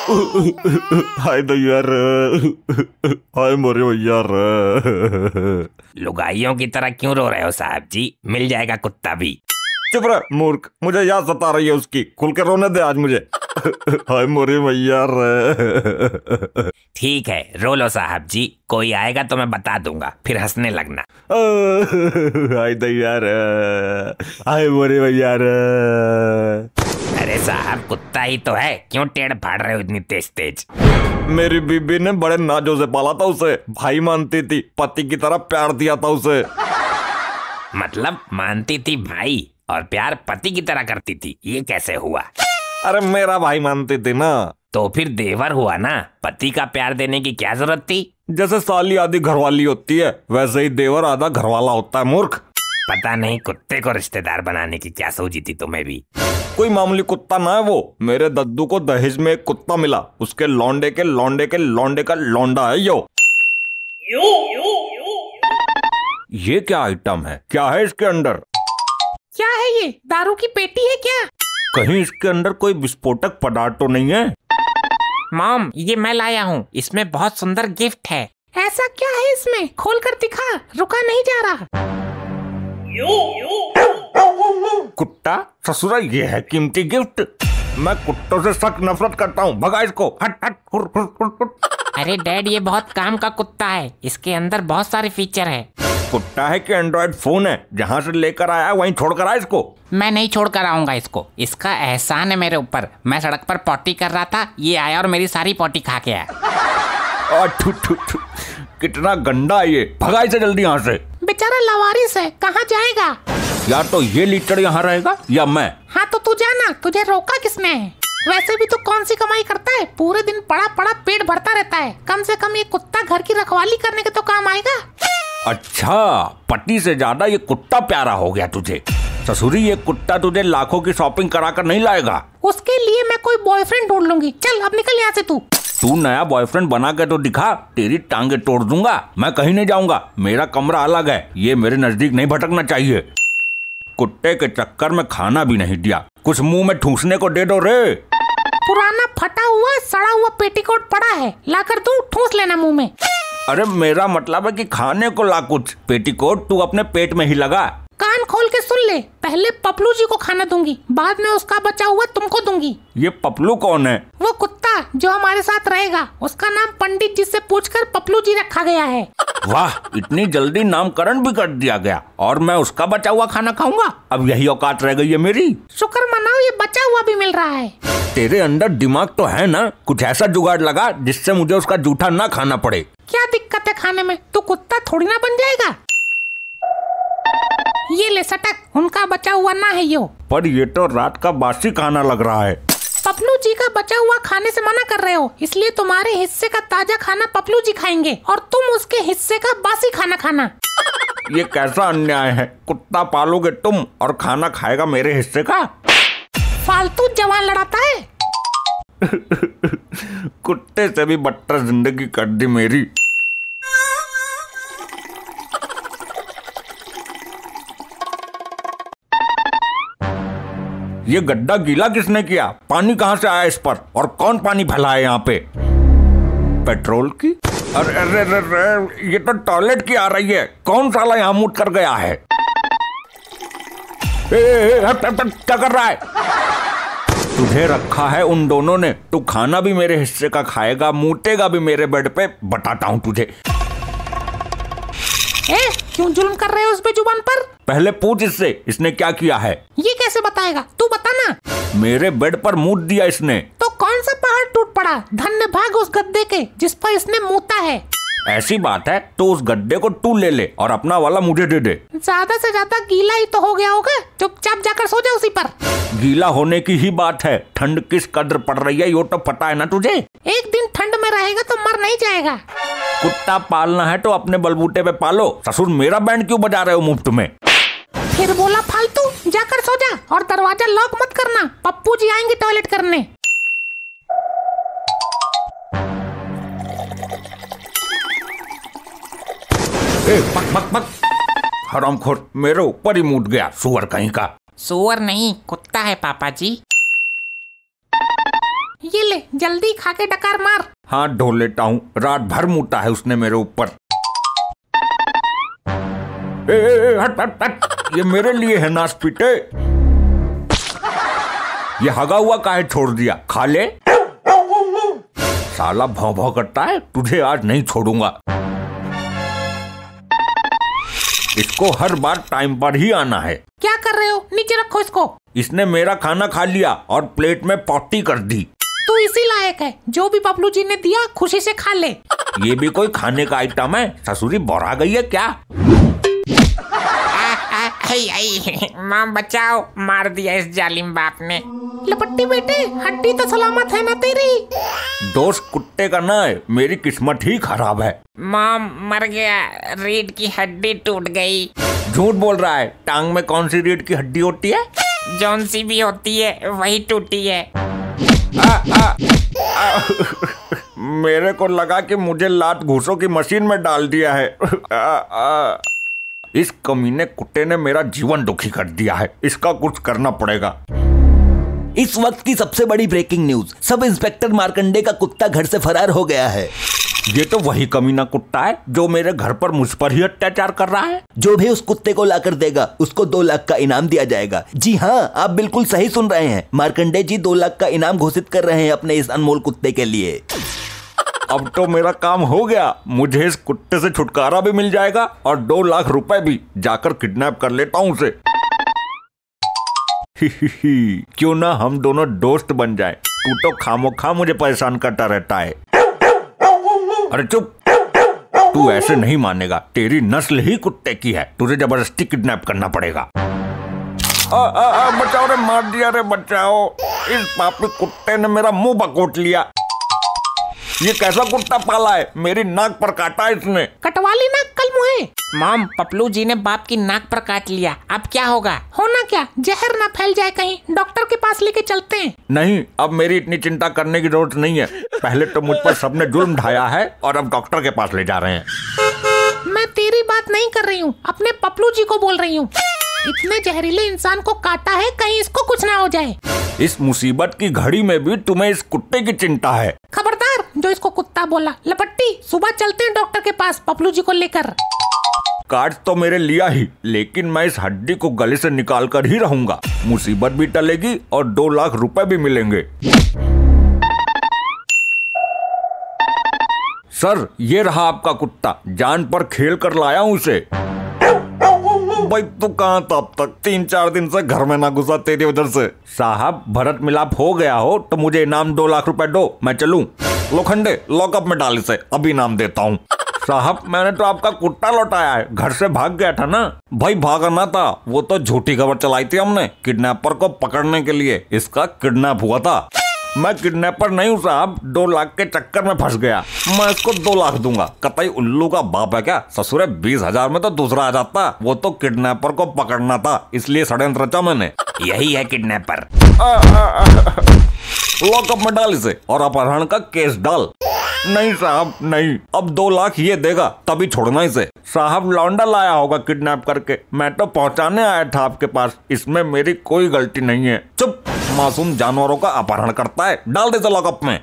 हाय दैया रे, हाय मोरे भैया रे। लुगाइयों की तरह क्यों रो रहे हो साहब जी? मिल जाएगा कुत्ता भी। चुप रह मूर्ख, मुझे याद सता रही है उसकी। खुल के रोने दे आज मुझे। हाय मोरे भैया रे। ठीक है रो लो साहब जी, कोई आएगा तो मैं बता दूंगा, फिर हंसने लगना। हाय दैया रे, हाय मोरे भैया रे। अरे साहब कुत्ता ही तो है, क्यों टेढ़ फाड़ रहे हो इतनी तेज तेज? मेरी बीबी ने बड़े नाजों से पाला था उसे, भाई मानती थी, पति की तरह प्यार दिया था उसे। मतलब मानती थी भाई और प्यार पति की तरह करती थी, ये कैसे हुआ? अरे मेरा भाई मानती थी ना। तो फिर देवर हुआ ना, पति का प्यार देने की क्या जरूरत थी? जैसे साली आधी घरवाली होती है, वैसे ही देवर आधा घरवाला होता है मूर्ख। पता नहीं कुत्ते को रिश्तेदार बनाने की क्या सोची थी तुम्हें भी। कोई मामूली कुत्ता ना है वो, मेरे दद्दू को दहेज में एक कुत्ता मिला, उसके लौंडे के लौंडे के लौंडे का लौंडा है यो। ये क्या आइटम है? क्या है इसके अंदर? क्या है ये? दारू की पेटी है क्या? कहीं इसके अंदर कोई विस्फोटक पदार्थ तो नहीं है? मॉम ये मैं लाया हूँ, इसमें बहुत सुंदर गिफ्ट है। ऐसा क्या है इसमें? खोल कर दिखा, रुका नहीं जा रहा। कुत्ता ससुरा, ये है कीमती गिफ्ट। मैं कुत्तों से सख्त नफरत करता हूँ, भगा इसको। हट हट हुर, हुर, हुर, हुर। अरे डैड ये बहुत काम का कुत्ता है, इसके अंदर बहुत सारे फीचर है। कुत्ता है कि एंड्रॉइड फोन है? जहाँ से लेकर आया वहीं छोड़ कर आया इसको। मैं नहीं छोड़ कर आऊंगा इसको, इसका एहसान है मेरे ऊपर। मैं सड़क पर पॉटी कर रहा था, ये आया और मेरी सारी पॉटी खा के आया। ठू, ठू, ठू। कितना गंदा है ये, भगा इसे जल्दी यहाँ से। बेचारा लवारिस है, कहाँ जाएगा? या तो ये लीचड़ यहाँ रहेगा या मैं। हाँ तो तू जाना, तुझे रोका किसने है? वैसे भी तो कौन सी कमाई करता है, पूरे दिन पड़ा पड़ा पेट भरता रहता है। कम से कम ये कुत्ता घर की रखवाली करने के तो काम आएगा। अच्छा, पति से ज्यादा ये कुत्ता प्यारा हो गया तुझे। ससुरी, ये कुत्ता तुझे लाखों की शॉपिंग करा कर नहीं लाएगा। उसके लिए मैं कोई बॉयफ्रेंड ढूंढ लूंगी। चल अब निकल यहाँ से तू नया बॉयफ्रेंड बना के तो दिखा, तेरी टांगे तोड़ दूंगा। मैं कहीं नहीं जाऊंगा, मेरा कमरा अलग है, ये मेरे नजदीक नहीं भटकना चाहिए। कुत्ते के चक्कर में खाना भी नहीं दिया, कुछ मुंह में ठूसने को दे दो रे। पुराना फटा हुआ सड़ा हुआ पेटीकोट पड़ा है, लाकर तू ठूस लेना मुंह में। अरे मेरा मतलब है कि खाने को ला कुछ, पेटीकोट तू अपने पेट में ही लगा। कान खोल के सुन ले, पहले पपलू जी को खाना दूंगी, बाद में उसका बचा हुआ तुमको दूंगी। ये पपलू कौन है? वो कुत्ता जो हमारे साथ रहेगा, उसका नाम पंडित जी से पूछकर पपलू जी रखा गया है। वाह, इतनी जल्दी नामकरण भी कर दिया गया और मैं उसका बचा हुआ खाना खाऊंगा। अब यही औकात रह गई है मेरी। शुक्र मनाओ ये बचा हुआ भी मिल रहा है। तेरे अंदर दिमाग तो है ना, कुछ ऐसा जुगाड़ लगा जिससे मुझे उसका जूठा ना खाना पड़े। क्या दिक्कत है खाने में? तू कुत्ता थोड़ी ना बन जाएगा। ये ले सटक, उनका बचा हुआ ना है यो। पर ये तो रात का बासी खाना लग रहा है। पपलू जी का बचा हुआ खाने से मना कर रहे हो, इसलिए तुम्हारे हिस्से का ताजा खाना पपलू जी खाएंगे और तुम उसके हिस्से का बासी खाना खाना। ये कैसा अन्याय है? कुत्ता पालोगे तुम और खाना खाएगा मेरे हिस्से का। फालतू जवान लड़ाता है। कुत्ते से भी बदतर जिंदगी कर दी मेरी। ये गड्ढा गीला किसने किया? पानी कहाँ से आया इस पर? और कौन पानी फैलाया यहाँ पे? पेट्रोल की? अरे अरे अरे, ये तो टॉयलेट की आ रही है। कौन साला यहाँ मुड़ कर गया है? हट, हट, हट, क्या कर रहा है? तुझे रखा है उन दोनों ने, तू खाना भी मेरे हिस्से का खाएगा, मूतेगा भी मेरे बेड पे। बताता हूँ तुझे। क्यों जुल्म कर रहे हो उस पे जुबान पर? पहले पूछ इससे, इसने क्या किया है? ये कैसे बताएगा? तू बता ना। मेरे बेड पर मूत दिया इसने। तो कौन सा पहाड़ टूट पड़ा? धन्य भाग उस गद्दे के जिस पर इसने मूता है। ऐसी बात है तो उस गड्ढे को तू ले ले और अपना वाला मुझे दे दे। ज्यादा से ज्यादा गीला ही तो हो गया होगा, चुपचाप जाकर सो जा उसी पर। गीला होने की ही बात है, ठंड किस कदर पड़ रही है ये तो पता है ना तुझे। एक दिन ठंड में रहेगा तो मर नहीं जाएगा। कुत्ता पालना है तो अपने बलबूते पे पालो। ससुर, मेरा बैंड क्यों बजा रहे हो मुफ्त में? फिर बोला फालतू, जाकर सो जा और दरवाजा लॉक मत करना, पप्पू जी आएंगे टॉयलेट करने। पक पक पक, हरामखोर, मेरे ऊपर ही मूत गया, सुअर कहीं का। सुअर नहीं, कुत्ता है पापा जी। ये ले जल्दी खा के डकार मार। हाँ ढो लेता हूँ, रात भर मूता है उसने मेरे ऊपर। हट हट हट, ये मेरे लिए है नाश पीटे। ये हगा हुआ काहे छोड़ दिया, खा ले। साला भौं भौं करता है, तुझे आज नहीं छोड़ूंगा। इसको हर बार टाइम पर ही आना है। क्या कर रहे हो, नीचे रखो इसको। इसने मेरा खाना खा लिया और प्लेट में पॉटी कर दी। तू इसी लायक है, जो भी पपलू जी ने दिया खुशी से खा ले। ये भी कोई खाने का आइटम है, ससुरी बोरा गई है क्या? माँ बचाओ, मार दिया इस जालिम बाप ने। लपट्टी बेटे, हड्डी तो सलामत है ना तेरी। दोस्त कुत्ते का ना है, मेरी किस्मत ही खराब है। माँ मर गया, रीढ़ की हड्डी टूट गई। झूठ बोल रहा है, टांग में कौन सी रीढ़ की हड्डी होती है? जौन सी भी होती है वही टूटी है। मेरे को लगा कि मुझे लात घूसों की मशीन में डाल दिया है। इस कमीने कुत्ते ने मेरा जीवन दुखी कर दिया है, इसका कुछ करना पड़ेगा। इस वक्त की सबसे बड़ी breaking news, sub inspector Markande का कुत्ता घर से फरार हो गया है। ये तो वही कमीना कुत्ता है जो मेरे घर पर मुझ पर ही अत्याचार कर रहा है। जो भी उस कुत्ते को लाकर देगा उसको 2 लाख का इनाम दिया जाएगा। जी हाँ, आप बिल्कुल सही सुन रहे हैं, मार्कंडे जी 2 लाख का इनाम घोषित कर रहे हैं अपने इस अनमोल कुत्ते के लिए। अब तो मेरा काम हो गया, मुझे इस कुत्ते से छुटकारा भी मिल जाएगा और 2 लाख रुपए भी। जाकर किडनैप कर लेता हूँ उसे। क्यों ना हम दोनों दोस्त बन जाए। तू तो खामोखा मुझे परेशान करता रहता है। अरे चुप, तू ऐसे नहीं मानेगा, तेरी नस्ल ही कुत्ते की है, तुझे जबरदस्ती किडनैप करना पड़ेगा। बचाओ रे, मार दिया रे, बचाओ। इस पापी कुत्ते ने मेरा मुंह बकोट लिया। ये कैसा कुत्ता पाला है, मेरी नाक पर काटा इसने। कटवा ली नाक कल मुहे। मॉम, पपलू जी ने बाप की नाक पर काट लिया, अब क्या होगा? होना क्या, जहर ना फैल जाए कहीं, डॉक्टर के पास लेके चलते हैं। नहीं, अब मेरी इतनी चिंता करने की जरूरत नहीं है। पहले तो मुझ पर सबने जुल्म ढाया है और अब डॉक्टर के पास ले जा रहे हैं। मैं तेरी बात नहीं कर रही हूँ, अपने पपलू जी को बोल रही हूँ। इतने जहरीले इंसान को काटा है, कहीं इसको कुछ ना हो जाए। इस मुसीबत की घड़ी में भी तुम्हें इस कुत्ते की चिंता है। खबरदार जो इसको कुत्ता बोला। लपट्टी, सुबह चलते हैं डॉक्टर के पास पपलू जी को लेकर। काट तो मेरे लिया ही, लेकिन मैं इस हड्डी को गले से निकाल कर ही रहूंगा। मुसीबत भी टलेगी और 2 लाख रुपए भी मिलेंगे। सर, ये रहा आपका कुत्ता, जान पर खेल कर लाया हूँ उसे। भाई तू कहाँ था अब तक? 3-4 दिन से घर में ना घुसा तेरी वजह से। साहब, भरत मिलाप हो गया हो तो मुझे इनाम 2 लाख रुपए दो, मैं चलूं। लोखंडे, लॉकअप में डाल इसे, अभी इनाम देता हूँ। साहब, मैंने तो आपका कुत्ता लौटाया है, घर से भाग गया था ना। भाई भागा ना था, वो तो झूठी खबर चलाई थी हमने किडनैपर को पकड़ने के लिए। इसका किडनैप हुआ था। मैं किडनैपर नहीं हूँ साहब, 2 लाख के चक्कर में फंस गया। मैं इसको 2 लाख दूंगा। कतई उल्लू का बाप है क्या? ससुरे 20,000 में तो दूसरा आ जाता। वो तो किडनैपर को पकड़ना था, इसलिए षड्यंत्र रचा मैंने। यही है किडनैपर। लॉकअप में डाल इसे और अपहरण का केस डाल। नहीं साहब नहीं, अब 2 लाख ये देगा तभी छोड़ना इसे। साहब, लौंडा लाया होगा किडनैप करके, मैं तो पहुंचाने आया था आपके पास, इसमें मेरी कोई गलती नहीं है। चुप, मासूम जानवरों का अपहरण करता है, डाल दे लॉकअप में।